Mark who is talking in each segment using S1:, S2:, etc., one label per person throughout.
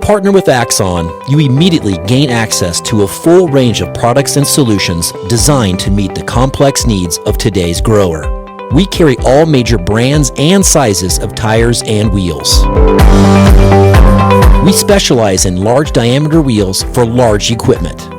S1: partner with Axon, you immediately gain access to a full range of products and solutions designed to meet the complex needs of today's grower. We carry all major brands and sizes of tires and wheels. We specialize in large diameter wheels for large equipment.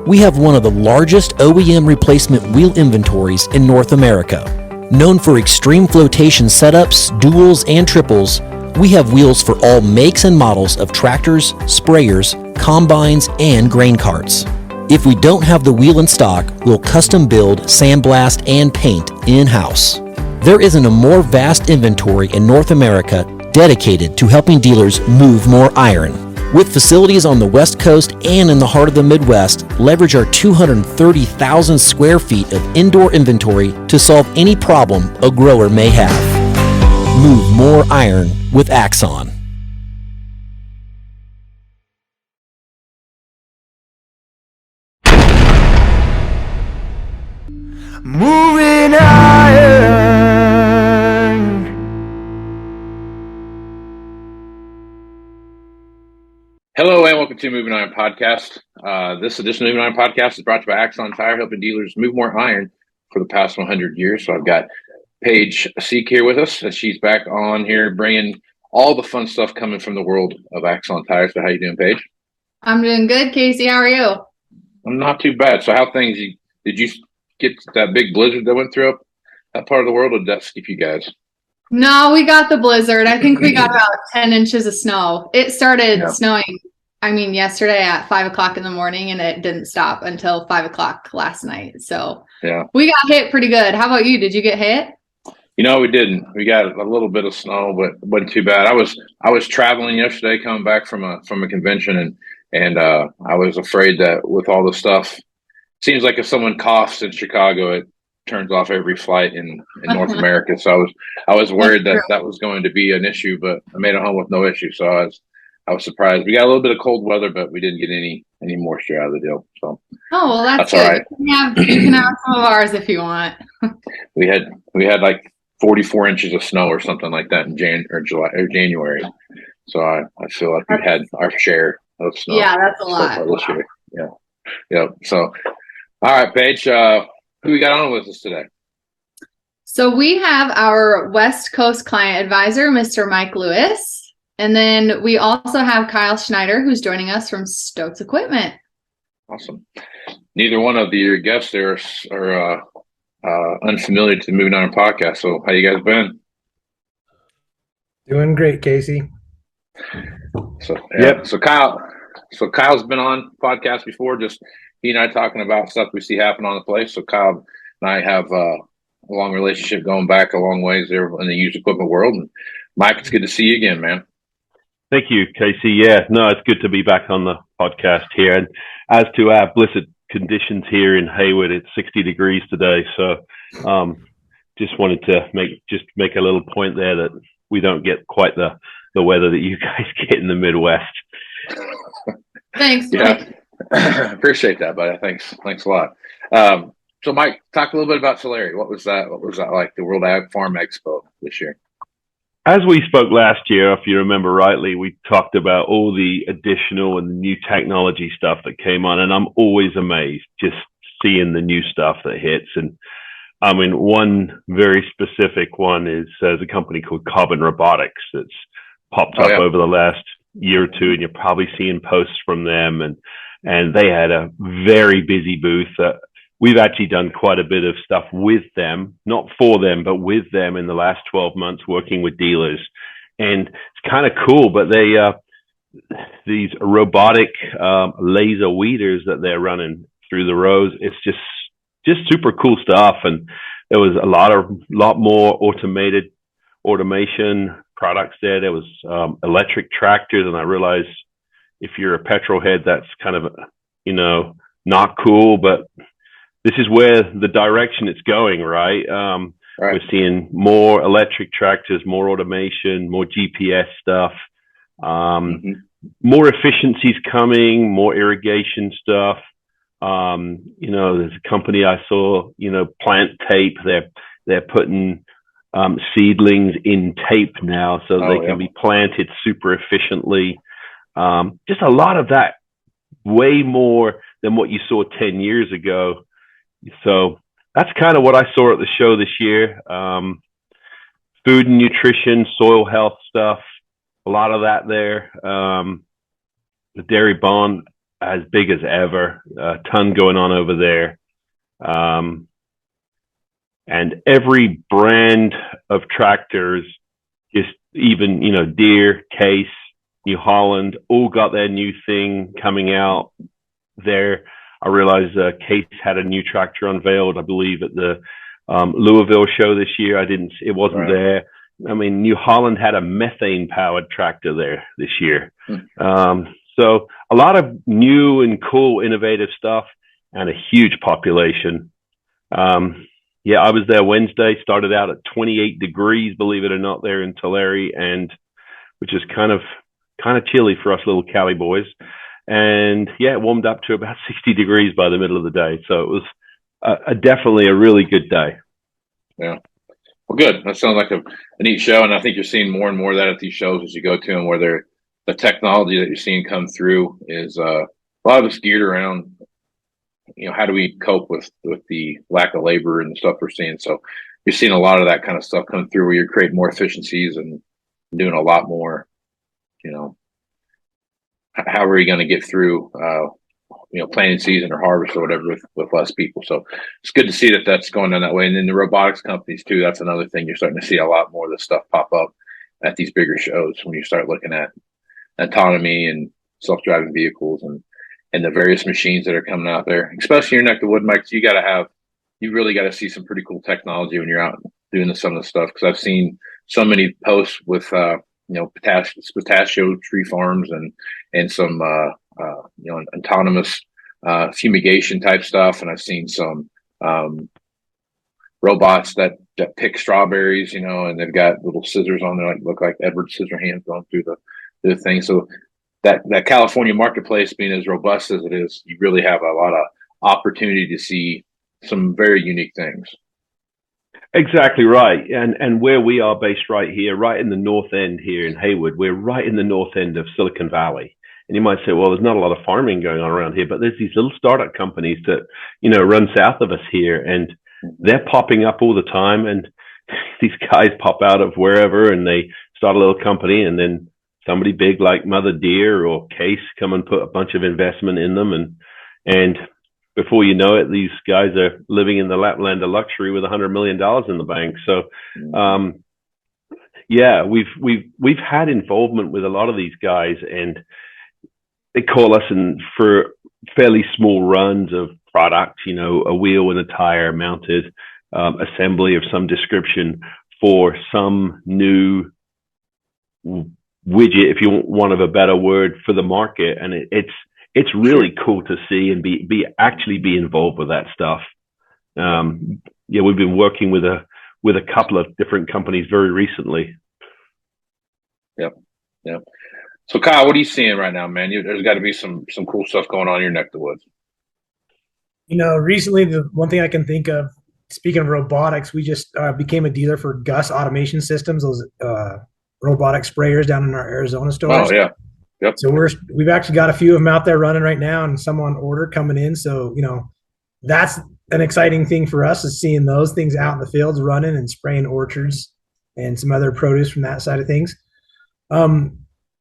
S1: We have one of the largest OEM replacement wheel inventories in North America. Known for extreme flotation setups, duals, and triples, we have wheels for all makes and models of tractors, sprayers, combines, and grain carts. If we don't have the wheel in stock, we'll custom build, sandblast, and paint in-house. There isn't a more vast inventory in North America dedicated to helping dealers move more iron. With facilities on the West Coast and in the heart of the Midwest, leverage our 230,000 square feet of indoor inventory to solve any problem a grower may have. Move more iron with Axon.
S2: Moving iron.
S3: Hello and welcome to Moving Iron Podcast. This edition of Moving Iron Podcast is brought to you by Axon Tire, helping dealers move more iron for the past 100 years. So I've got Paige Seek here with us, and she's back on here bringing all the fun stuff coming from the world of Axon Tires. So how you doing, Paige?
S4: I'm doing good, Casey. How are you?
S3: I'm not too bad. So how things, did you get that big blizzard that went through up that part of the world, or did that skip you guys?
S4: No, we got the blizzard. I think we got about 10 inches of snow. It started snowing, yesterday at 5 o'clock in the morning, and it didn't stop until 5 o'clock last night. So we got hit pretty good. How about you? Did you get hit?
S3: We didn't. We got a little bit of snow, but it wasn't too bad. I was traveling yesterday, coming back from a convention, and I was afraid that with all the stuff, seems like if someone coughs in Chicago, it turns off every flight in North America. So I was worried that was going to be an issue, but I made it home with no issue. So I was surprised. We got a little bit of cold weather, but we didn't get any moisture out of the deal. So
S4: that's
S3: good.
S4: All right. You can have some of ours if you want.
S3: We had like 44 inches of snow or something like that in January. So I feel like we had our share of snow.
S4: Yeah, that's a lot.
S3: This year. Yeah. So, all right, Paige, who we got on with us today?
S4: So we have our West Coast client advisor, Mr. Mike Lewis. And then we also have Kyle Schneider, who's joining us from Stokes Equipment.
S3: Awesome. Neither one of your guests there are unfamiliar to the Moving Iron Podcast. So how you guys been?
S2: Doing great, Casey.
S3: So Kyle's been on podcast before, just he and I talking about stuff we see happen on the place. So Kyle and I have a long relationship going back a long ways there in the used equipment world. And Mike, it's good to see you again, man.
S5: Thank you, Casey. Yeah, no, it's good to be back on the podcast here. And as to our blizzard conditions here in Hayward, it's 60 degrees today. So just wanted to make a little point there that we don't get quite the weather that you guys get in the Midwest.
S4: Thanks, Mike.
S3: Yeah, appreciate that, buddy. Thanks a lot. So Mike, talk a little bit about Solari. What was that like, the World Ag Farm Expo this year?
S5: As we spoke last year, if you remember rightly, we talked about all the additional and new technology stuff that came on, and I'm always amazed just seeing the new stuff that hits. And I mean, one very specific one is there's a company called Carbon Robotics that's popped up over the last year or two, and you're probably seeing posts from them. And they had a very busy booth. We've actually done quite a bit of stuff with them, not for them, but with them in the last 12 months working with dealers. And it's kind of cool, but these robotic laser weeders that they're running through the rows, it's just super cool stuff. And there was a lot more automation products there. There was electric tractors, and I realized if you're a petrol head, that's kind of, not cool, but this is where the direction it's going, right?
S3: Right.
S5: We're seeing more electric tractors, more automation, more GPS stuff, more efficiencies coming, more irrigation stuff. There's a company I saw, Plant Tape. They're putting seedlings in tape now so they can be planted super efficiently. Just a lot of that, way more than what you saw 10 years ago. So that's kind of what I saw at the show this year. Food and nutrition, soil health stuff, a lot of that there. The dairy barn, as big as ever, a ton going on over there. And every brand of tractors, just even, Deere, Case, New Holland, all got their new thing coming out there. I realized Case had a new tractor unveiled, I believe, at the Louisville show this year. It wasn't right there. I mean, New Holland had a methane-powered tractor there this year. So a lot of new and cool, innovative stuff, and a huge population. Yeah, I was there Wednesday, started out at 28 degrees, believe it or not, there in Tulare, and which is kind of chilly for us little Cali boys. And yeah, it warmed up to about 60 degrees by the middle of the day. So it was definitely a really good day.
S3: Yeah. Well, good. That sounds like a neat show. And I think you're seeing more and more of that at these shows as you go to them, where the technology that you're seeing come through is a lot of it's geared around, how do we cope with the lack of labor and the stuff we're seeing. So you're seeing a lot of that kind of stuff come through where you're creating more efficiencies and doing a lot more, how are we going to get through, planting season or harvest or whatever with less people. So it's good to see that that's going on that way. And then the robotics companies too, that's another thing. You're starting to see a lot more of this stuff pop up at these bigger shows when you start looking at autonomy and self-driving vehicles and the various machines that are coming out there, especially your neck of the wood, Mike. You really got to see some pretty cool technology when you're out doing some of the stuff. Cause I've seen so many posts with, pistachio tree farms and some, autonomous fumigation type stuff. And I've seen some robots that pick strawberries, and they've got little scissors on there, look like Edward Scissorhands going through the thing. So that California marketplace being as robust as it is, you really have a lot of opportunity to see some very unique things.
S5: Exactly right. And where we are based right here, right in the north end here in Hayward, we're right in the north end of Silicon Valley. And you might say, well, there's not a lot of farming going on around here, but there's these little startup companies that, run south of us here, and they're popping up all the time. And these guys pop out of wherever and they start a little company, and then somebody big like Mother Deere or Case come and put a bunch of investment in them. And before you know it, these guys are living in the Lapland of luxury with $100 million in the bank. So, yeah, we've had involvement with a lot of these guys, and they call us for fairly small runs of product, a wheel and a tire mounted assembly of some description for some new widget, if you want of a better word, for the market. And it's really cool to see and be involved with that stuff. Yeah, we've been working with a couple of different companies very recently.
S3: Yep. So Kyle, what are you seeing right now, man? There's got to be some cool stuff going on in your neck of the woods.
S2: Recently, the one thing I can think of, speaking of robotics, we just became a dealer for Gus Automation Systems, those robotic sprayers down in our Arizona stores.
S3: Oh yeah. Yep.
S2: So we've actually got a few of them out there running right now, and some on order coming in. So that's an exciting thing for us, is seeing those things out in the fields running and spraying orchards and some other produce from that side of things.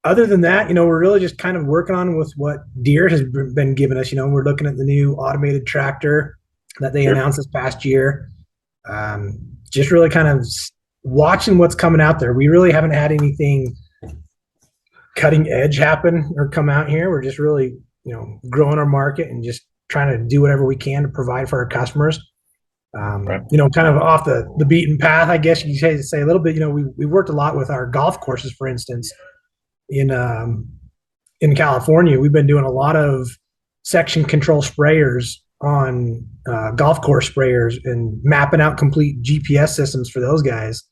S2: Other than that, we're really just kind of working on with what Deere has been giving us. We're looking at the new automated tractor that they announced this past year. Just really kind of watching what's coming out there. We really haven't had anything cutting edge happen or come out here. We're just really, growing our market and just trying to do whatever we can to provide for our customers. Right. Kind of off the beaten path, I guess you could say a little bit. We worked a lot with our golf courses, for instance, in California. We've been doing a lot of section control sprayers on golf course sprayers and mapping out complete GPS systems for those guys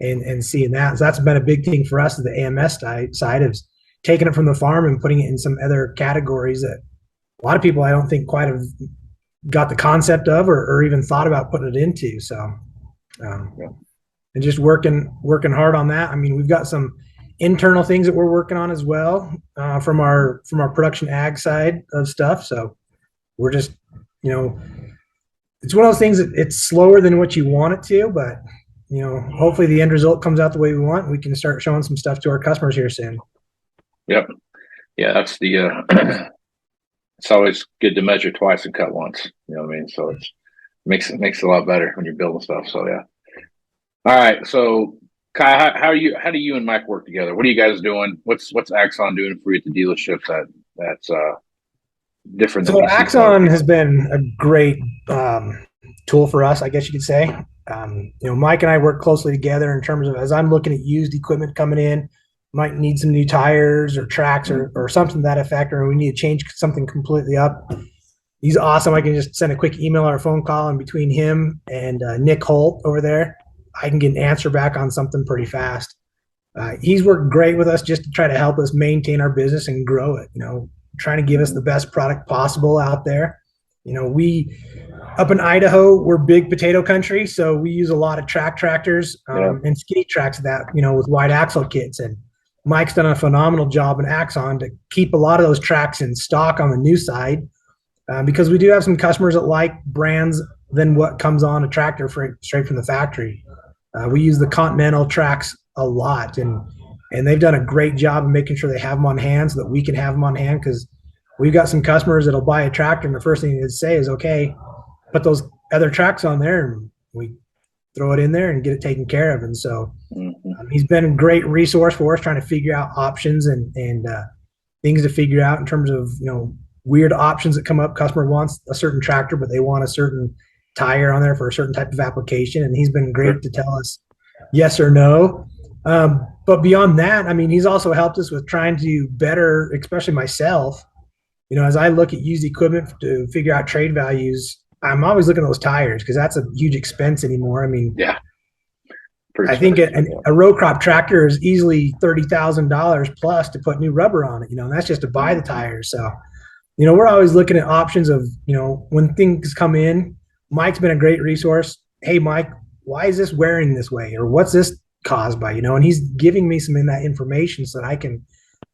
S2: and seeing that. So that's been a big thing for us, the AMS side of taking it from the farm and putting it in some other categories that a lot of people, I don't think, quite have got the concept of or even thought about putting it into. So, and just working hard on that. I mean, we've got some internal things that we're working on as well from our production ag side of stuff. So we're just, it's one of those things that it's slower than what you want it to, but hopefully the end result comes out the way we want. And we can start showing some stuff to our customers here soon.
S3: Yep. Yeah, that's the. It's always good to measure twice and cut once. You know what I mean? So it makes it a lot better when you're building stuff. So yeah. All right. So Kai, how do you and Mike work together? What are you guys doing? What's Axon doing for you at the dealership that's different than
S2: So Axon has been a great tool for us, I guess you could say. Mike and I work closely together in terms of, as I'm looking at used equipment coming in, might need some new tires or tracks or something to that effect, or we need to change something completely up. He's awesome. I can just send a quick email or a phone call, and between him and Nick Holt over there, I can get an answer back on something pretty fast. He's worked great with us just to try to help us maintain our business and grow it, trying to give us the best product possible out there. We up in Idaho, we're big potato country, so we use a lot of tractors and skinny tracks with wide axle kits. And Mike's done a phenomenal job in Axon to keep a lot of those tracks in stock on the new side because we do have some customers that like brands than what comes on a tractor straight from the factory. We use the Continental tracks a lot, and they've done a great job of making sure they have them on hand so that we can have them on hand, because we've got some customers that'll buy a tractor and the first thing they'd say is, okay, put those other tracks on there, and we throw it in there and get it taken care of. And so he's been a great resource for us, trying to figure out options and things to figure out in terms of, weird options that come up. Customer wants a certain tractor, but they want a certain tire on there for a certain type of application. And he's been great to tell us yes or no. But beyond that, he's also helped us with trying to better, especially myself, as I look at used equipment to figure out trade values. I'm always looking at those tires because that's a huge expense anymore.
S3: Yeah.
S2: I think a row crop tractor is easily $30,000 plus to put new rubber on it, and that's just to buy the tires. So, we're always looking at options of, when things come in. Mike's been a great resource. Hey, Mike, why is this wearing this way? Or what's this caused by, and he's giving me some of that information so that I can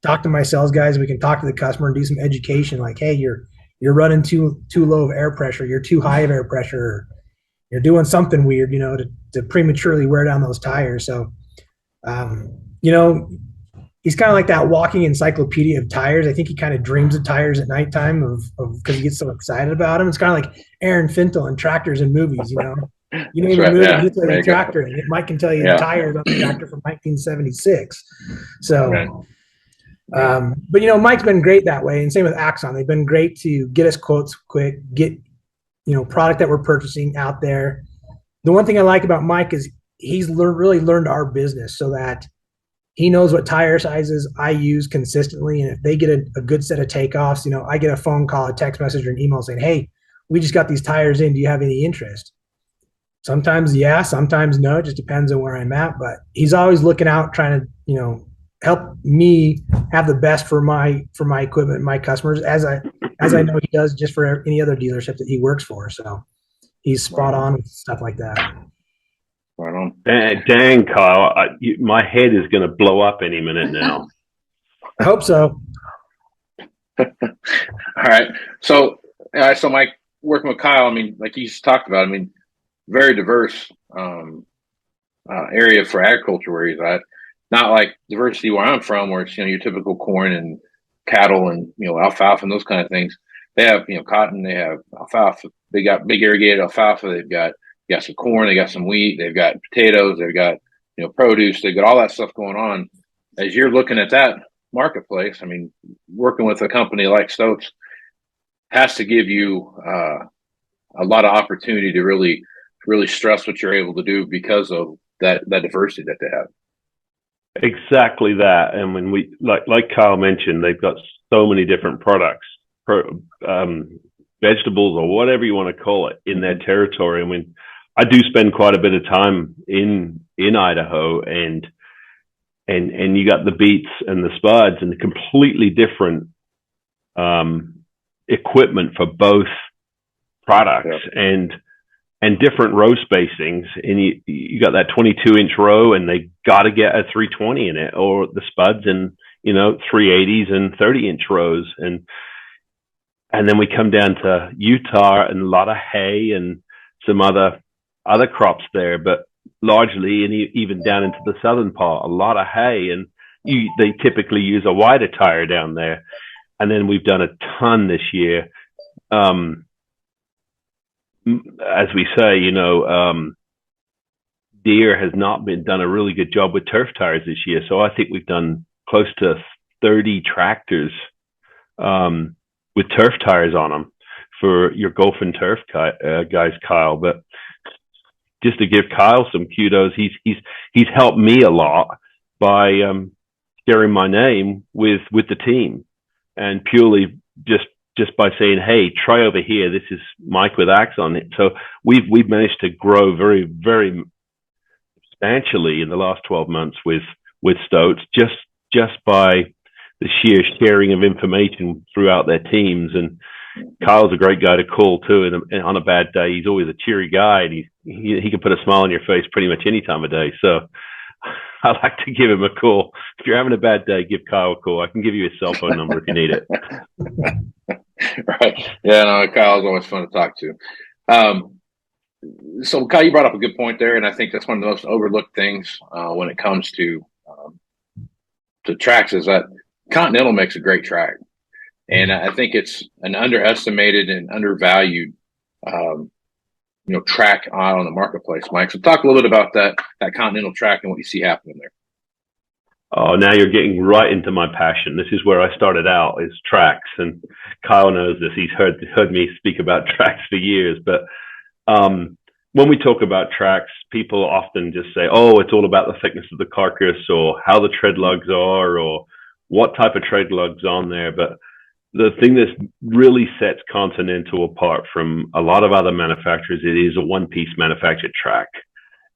S2: talk to my sales guys. We can talk to the customer and do some education like, hey, you're running too low of air pressure. You're too high of air pressure. Or you're doing something weird, to prematurely wear down those tires. So, he's kind of like that walking encyclopedia of tires. I think he kind of dreams of tires at nighttime because he gets so excited about them. It's kind of like Aaron Fintel and tractors in movies, You name a movie, he plays a tractor, and Mike can tell you the tires on the tractor from 1976. So, but Mike's been great that way, and same with Axon. They've been great to get us quotes quick, get product that we're purchasing out there. The one thing I like about Mike is he's really learned our business so that he knows what tire sizes I use consistently, and if they get a good set of takeoffs, I get a phone call, a text message, or an email saying, "Hey, we just got these tires in. Do you have any interest?" Sometimes yeah, sometimes no. It just depends on where I'm at. But he's always looking out, trying to help me have the best for my equipment, and my customers, as I know he does just for any other dealership that he works for. So he's spot on with stuff like that.
S3: Right on.
S5: Dang, Kyle, my head is going to blow up any minute now.
S2: I hope so.
S3: All right. So Mike, working with Kyle, like he's talked about, very diverse area for agriculture where he's at. Not like diversity where I'm from, where it's your typical corn and cattle and alfalfa and those kind of things. They have cotton, they have alfalfa, they got big irrigated alfalfa, they've got some corn, they got some wheat, they've got potatoes, they've got produce, they've got all that stuff going on. As you're looking at that marketplace, working with a company like Stokes has to give you a lot of opportunity to really stress what you're able to do because of that diversity that they have.
S5: Exactly that. And when we like Kyle mentioned, they've got so many different products, vegetables or whatever you want to call it, in their territory. I do spend quite a bit of time in Idaho, and you got the Beets and the Spuds and completely different equipment for both products. And and different row spacings, and you got that 22-inch row, and they got to get a 320 in it, or the spuds and 380s and 30-inch rows, and then we come down to Utah and a lot of hay and some other crops there, but largely, and even down into the southern part, a lot of hay, and they typically use a wider tire down there. And then we've done a ton this year. As we say, Deere has not done a really good job with turf tires this year. So I think we've done close to 30 tractors with turf tires on them for your golf and turf guys, Kyle. But just to give Kyle some kudos, he's helped me a lot by sharing my name with the team, and purely just by saying, hey, try over here. This is Mike with Axon. So we've managed to grow very, very substantially in the last 12 months with Stoats, just by the sheer sharing of information throughout their teams. And Kyle's a great guy to call too. And on a bad day, he's always a cheery guy, and he can put a smile on your face pretty much any time of day. So I like to give him a call. If you're having a bad day, give Kyle a call. I can give you his cell phone number if you need it.
S3: Right. Yeah, no, Kyle's always fun to talk to. So Kyle, you brought up a good point there, and I think that's one of the most overlooked things when it comes to tracks, is that Continental makes a great track. And I think it's an underestimated and undervalued track on the marketplace, Mike. So talk a little bit about that Continental track and what you see happening there.
S5: Oh, now you're getting right into my passion. This is where I started out, is tracks. And Kyle knows this. He's heard me speak about tracks for years. But when we talk about tracks, people often just say, oh, it's all about the thickness of the carcass, or how the tread lugs are, or what type of tread lugs on there. But the thing that really sets Continental apart from a lot of other manufacturers, it is a one-piece manufactured track.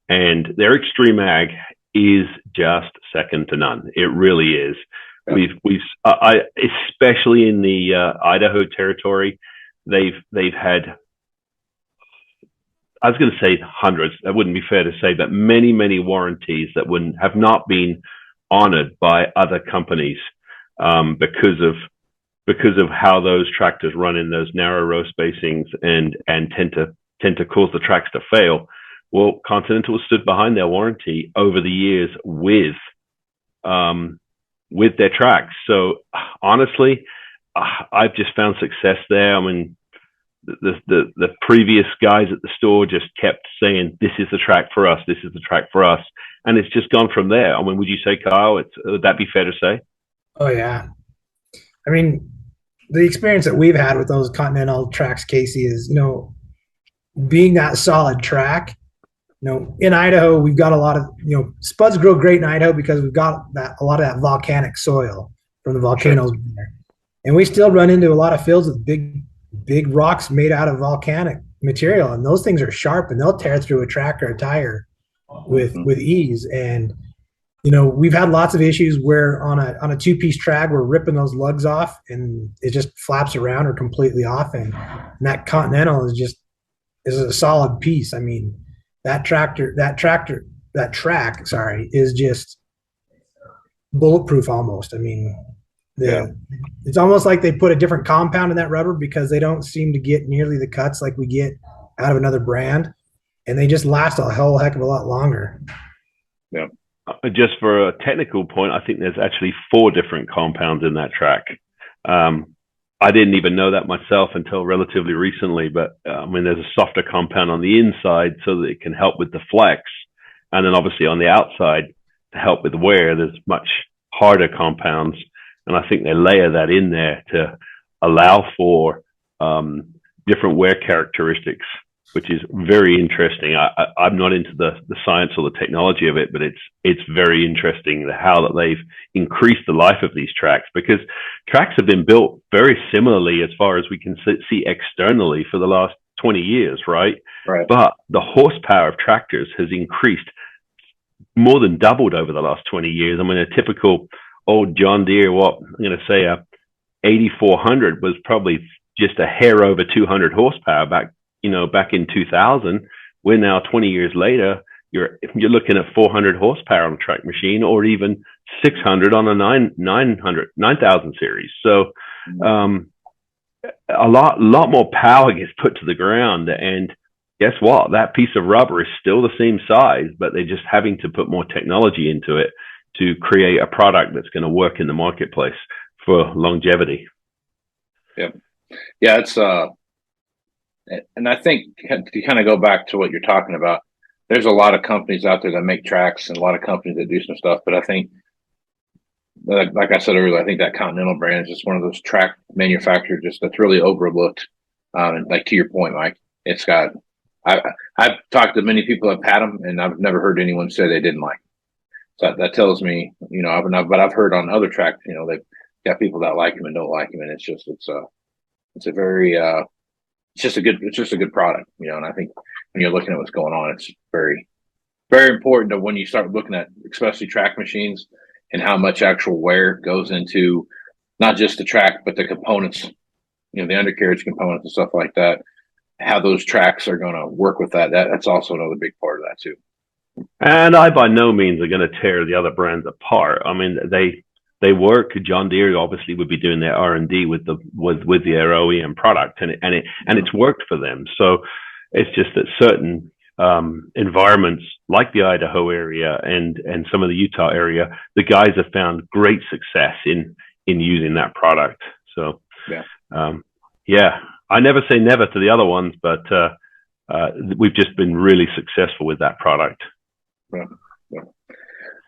S5: And their Extreme Ag is just second to none. It really is. Especially in the Idaho territory, they've had, I was going to say hundreds, that wouldn't be fair to say, but many, many warranties that have not been honored by other companies because of how those tractors run in those narrow row spacings and tend to cause the tracks to fail. Well, Continental stood behind their warranty over the years with their tracks. So honestly, I've just found success there. I mean, the previous guys at the store just kept saying, this is the track for us. This is the track for us. And it's just gone from there. I mean, would you say, Kyle, would that be fair to say?
S2: Oh, yeah. I mean, the experience that we've had with those Continental tracks, Casey, is, being that solid track. In Idaho, we've got a lot of, spuds grow great in Idaho because we've got a lot of that volcanic soil from the volcanoes there. And we still run into a lot of fields with big rocks made out of volcanic material. And those things are sharp, and they'll tear through a track or a tire with ease. And, we've had lots of issues where on a two-piece track, we're ripping those lugs off and it just flaps around or completely off. And that Continental is a solid piece. I mean, that track, is just bulletproof almost. I mean, it's almost like they put a different compound in that rubber because they don't seem to get nearly the cuts like we get out of another brand, and they just last a whole heck of a lot longer.
S5: Yeah. Just for a technical point, I think there's actually 4 different compounds in that track. I didn't even know that myself until relatively recently, but there's a softer compound on the inside so that it can help with the flex. And then obviously on the outside to help with wear, there's much harder compounds. And I think they layer that in there to allow for different wear characteristics, which is very interesting. I'm not into the science or the technology of it, but it's very interesting how that they've increased the life of these tracks, because tracks have been built very similarly as far as we can see externally for the last 20 years, right?
S3: Right.
S5: But the horsepower of tractors has increased, more than doubled over the last 20 years. I mean, a typical old John Deere, I'm going to say a 8400 was probably just a hair over 200 horsepower back in 2000. we're now 20 years later. You're looking at 400 horsepower on a track machine, or even 600 on a 9,000 series. So a lot more power gets put to the ground, and guess what? That piece of rubber is still the same size, but they're just having to put more technology into it to create a product that's going to work in the marketplace for longevity.
S3: Yeah, it's and I think to kind of go back to what you're talking about, there's a lot of companies out there that make tracks and a lot of companies that do some stuff, but I think, like I said earlier, I think that Continental brand is just one of those track manufacturers that's really overlooked. Like to your point, Mike, it's got. I've talked to many people that have had them, and I've never heard anyone say they didn't like them. So that tells me, but I've heard on other tracks, they've got people that like them and don't like them, and it's just a good product, and I think when you're looking at what's going on, it's very, very important that when you start looking at especially track machines and how much actual wear goes into not just the track, but the components, the undercarriage components and stuff like that, how those tracks are going to work with that's also another big part of that too.
S5: And I by no means are going to tear the other brands apart. I mean, they work. John Deere obviously would be doing their R&D with their OEM product, and it's worked for them. So it's just that certain environments like the Idaho area and some of the Utah area, the guys have found great success in using that product. So I never say never to the other ones, but we've just been really successful with that product.
S3: Yeah.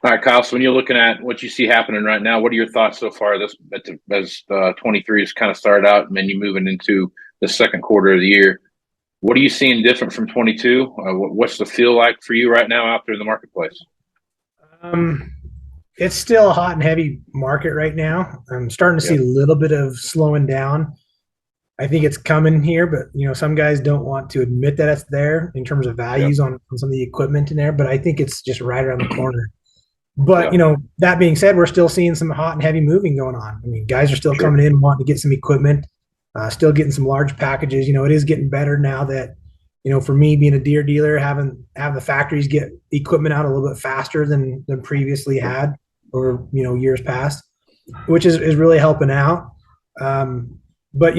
S3: All right, Kyle. So when you're looking at what you see happening right now, what are your thoughts so far? As 23 has kind of started out, and then you're moving into the second quarter of the year. What are you seeing different from 22? What's the feel like for you right now out there in the marketplace?
S2: It's still a hot and heavy market right now. I'm starting to see a little bit of slowing down. I think it's coming here, but some guys don't want to admit that it's there in terms of values on some of the equipment in there. But I think it's just right around the corner. But that being said, we're still seeing some hot and heavy moving going on. I mean, guys are still coming in wanting to get some equipment, still getting some large packages. It is getting better now that for me being a Deere dealer, have the factories get equipment out a little bit faster than previously had over years past, which is really helping out. But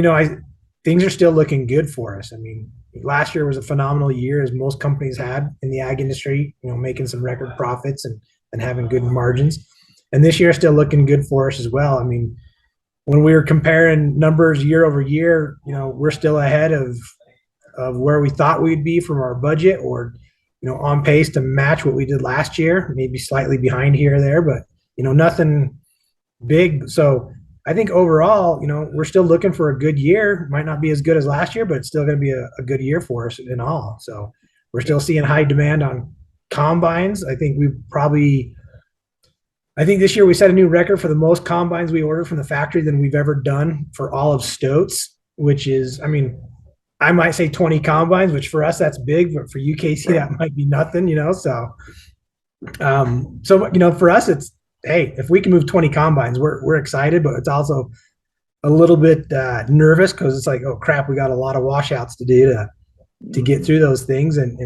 S2: things are still looking good for us. I mean, last year was a phenomenal year, as most companies had in the ag industry, making some record profits and having good margins. And this year is still looking good for us as well. I mean, when we were comparing numbers year over year, we're still ahead of where we thought we'd be from our budget, or on pace to match what we did last year, maybe slightly behind here or there, but nothing big. So I think overall, we're still looking for a good year. Might not be as good as last year, but it's still going to be a good year for us in all. So we're still seeing high demand on combines. I think this year we set a new record for the most combines we ordered from the factory than we've ever done for all of Stotz, which is, I mean, I might say 20 combines, which for us that's big, but for you, Casey, that might be nothing, So for us, it's, hey, if we can move 20 combines, we're excited, but it's also a little bit nervous because it's like, oh crap, we got a lot of washouts to do to get through those things and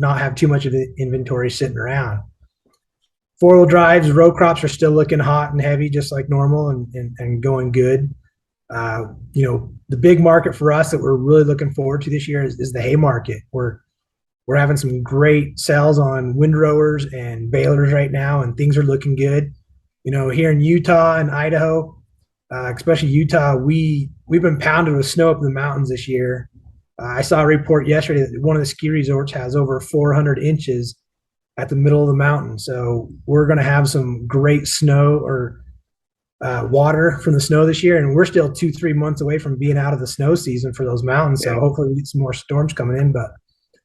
S2: not have too much of the inventory sitting around. 4-wheel drives, row crops are still looking hot and heavy, just like normal, and going good. The big market for us that we're really looking forward to this year is the hay market. We're having some great sales on windrowers and balers right now, and things are looking good. Here in Utah and Idaho, especially Utah, we've been pounded with snow up in the mountains this year. I saw a report yesterday that one of the ski resorts has over 400 inches at the middle of the mountain. So we're going to have some great snow or water from the snow this year, and we're still 2-3 months away from being out of the snow season for those mountains. So hopefully we get some more storms coming in. But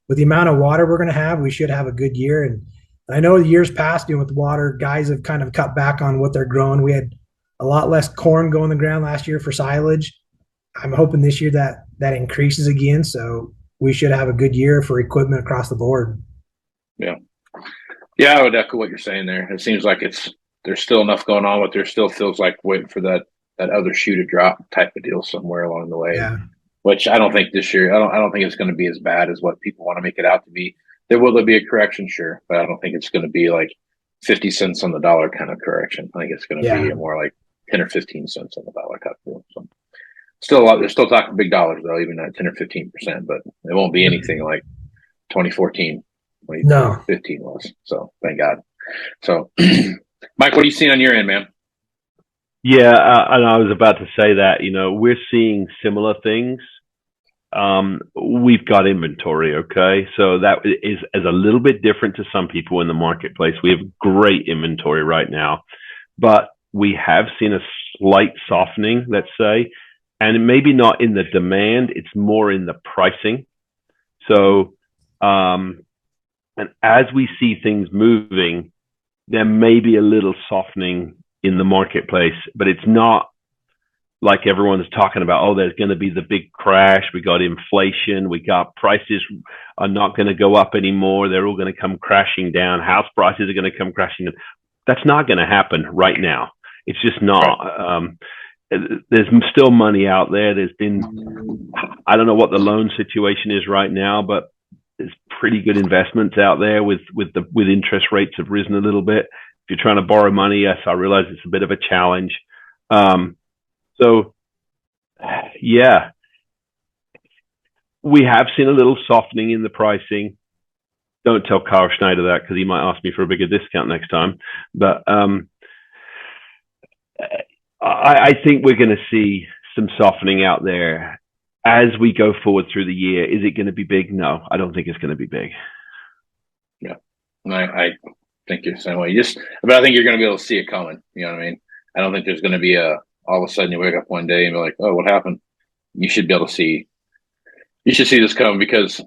S2: with the amount of water we're going to have, we should have a good year. And I know the years past, with water, guys have kind of cut back on what they're growing. We had a lot less corn going in the ground last year for silage. I'm hoping this year that increases again. So we should have a good year for equipment across the board.
S3: Yeah. Yeah, I would echo what you're saying there. It seems like there's still enough going on, but there still feels like waiting for that other shoe to drop type of deal somewhere along the way.
S2: Yeah.
S3: which I don't think this year. I don't think it's going to be as bad as what people want to make it out to be. There will be a correction, sure, but I don't think it's going to be like 50 cents on the dollar kind of correction. I think it's going to be more like 10 or 15 cents on the dollar cut. So still a lot. They're still talking big dollars though, even at 10 or 15%, but it won't be anything like 2014, 2015 was. So thank God. So, Mike, what are you seeing on your end, man?
S5: Yeah, and I was about to say that, we're seeing similar things. We've got inventory, okay? So that is a little bit different to some people in the marketplace. We have great inventory right now, but we have seen a slight softening, let's say, and maybe not in the demand, it's more in the pricing. So, and as we see things moving, there may be a little softening in the marketplace, but it's not like everyone's talking about, oh, there's going to be the big crash. We got inflation. We got prices are not going to go up anymore. They're all going to come crashing down. House prices are going to come crashing down. That's not going to happen right now. It's just not. There's still money out there. There's been, I don't know what the loan situation is right now, but there's pretty good investments out there with interest rates have risen a little bit. If you're trying to borrow money, yes, I realize it's a bit of a challenge. So, yeah, we have seen a little softening in the pricing. Don't tell Kyle Schneider that because he might ask me for a bigger discount next time. But I think we're going to see some softening out there as we go forward through the year. Is it going to be big? No, I don't think it's going to be big.
S3: Yeah, I think you're the same way. But I think you're going to be able to see it coming. You know what I mean? I don't think there's going to be all of a sudden you wake up one day and be like, oh, what happened? You should be able to see. You should see this coming because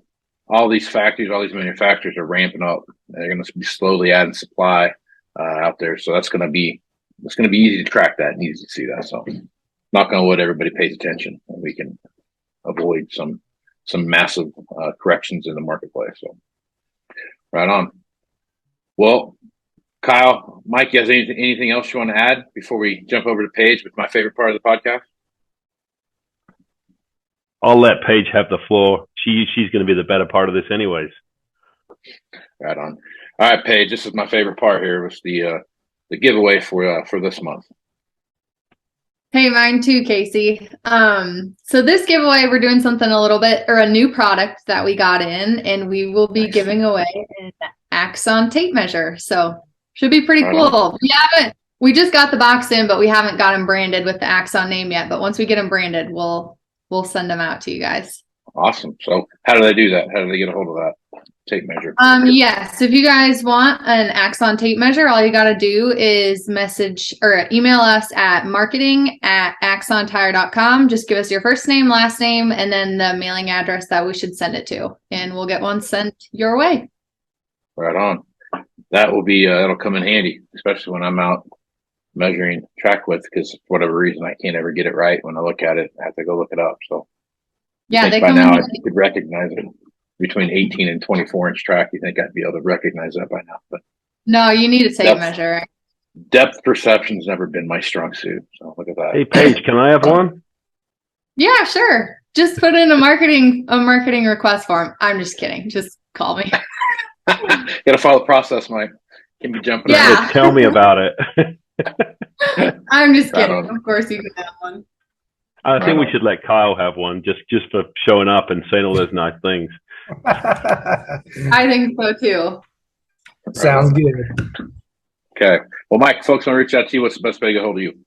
S3: all these factories, all these manufacturers are ramping up. They're going to be slowly adding supply out there. So it's going to be easy to track that and easy to see that. So knock on wood, everybody pays attention and we can avoid some massive corrections in the marketplace. So right on. Well, Kyle, Mike, you guys, anything else you want to add before we jump over to Paige with my favorite part of the podcast?
S5: I'll let Paige have the floor. She's going to be the better part of this anyways.
S3: Right on. All right, Paige, this is my favorite part here was the giveaway for this month.
S4: Hey, mine too, Casey. So this giveaway, we're doing something a new product that we got in, and we will be giving away an Axon tape measure. So should be pretty cool. We just got the box in, but we haven't got them branded with the Axon name yet. But once we get them branded, we'll send them out to you guys.
S3: Awesome. So how do they do that? How do they get a hold of that tape measure?
S4: Yes. If you guys want an Axon tape measure, all you got to do is message or email us at marketing@axontire.com. Just give us your first name, last name, and then the mailing address that we should send it to, and we'll get one sent your way.
S3: Right on. That will be that'll come in handy, especially when I'm out measuring track width, because for whatever reason I can't ever get it right. When I look at it, I have to go look it up. So
S4: yeah,
S3: by now I could recognize it between 18 and 24-inch track. You think I'd be able to recognize that by now? But
S4: no, you need a tape measure.
S3: Depth perception's never been my strong suit. So look at that.
S5: Hey Paige, can I have one?
S4: Yeah, sure. Just put in a marketing request form. I'm just kidding. Just call me.
S3: Gotta follow the process, Mike. Can be jumping
S5: around. Just tell me about it.
S4: I'm just kidding. Of course you can have one.
S5: I think we should let Kyle have one just for showing up and saying all those nice things.
S4: I think so too.
S2: Sounds good.
S3: Okay. Well, Mike, folks want to reach out to you. What's the best way to get a hold of you?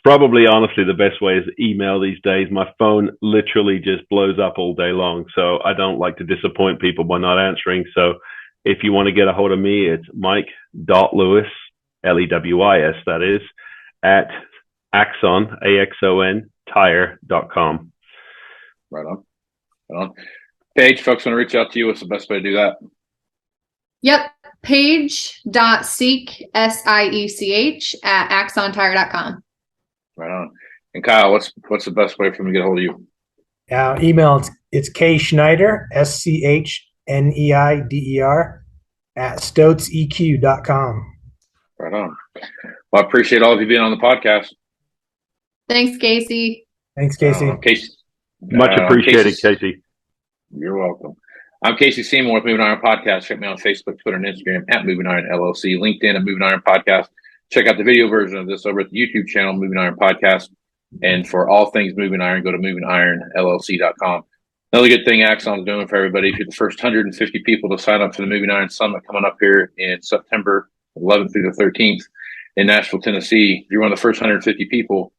S5: Probably, honestly, the best way is email these days. My phone literally just blows up all day long, so I don't like to disappoint people by not answering. So if you want to get a hold of me, it's mike.lewis, Lewis, that is, at Axon, AXON, tire.com.
S3: Right on. Paige, folks want to reach out to you. What's the best way to do that?
S4: Yep. Page.seek, SIECH, at axontire.com.
S3: Right on. And Kyle, what's the best way for me to get a hold of you?
S2: Email, it's K Schneider, SCHNEIDER, at stoteseq.com.
S3: Right on. Well, I appreciate all of you being on the podcast.
S4: Thanks, Casey.
S2: Thanks, Casey.
S3: Casey.
S5: Much appreciated, Casey.
S3: You're welcome. I'm Casey Seymour with Moving Iron Podcast. Check me out on Facebook, Twitter, and Instagram at Moving Iron LLC, LinkedIn at Moving Iron Podcast. Check out the video version of this over at the YouTube channel, Moving Iron Podcast. And for all things Moving Iron, go to MovingIronLLC.com. Another good thing Axon's doing for everybody, if you're the first 150 people to sign up for the Moving Iron Summit coming up here in September 11th through the 13th in Nashville, Tennessee, if you're one of the first 150 people,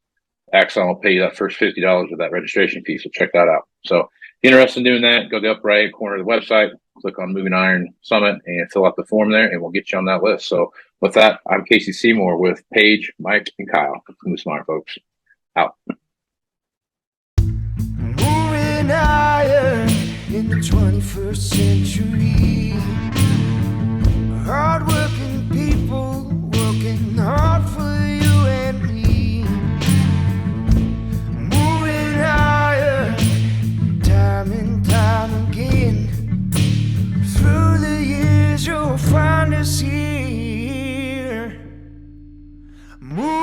S3: Axon will pay you that first $50 of that registration fee. So check that out. So if you're interested in doing that, go to the upper right corner of the website, click on Moving Iron Summit, and fill out the form there, and we'll get you on that list. So with that, I'm Casey Seymour with Paige, Mike, and Kyle from the Smart Folks. Out.
S6: Moving higher in the 21st century. Hardworking people working hard for you and me. Moving higher, time and time again. Through the years, you'll find us here. Moving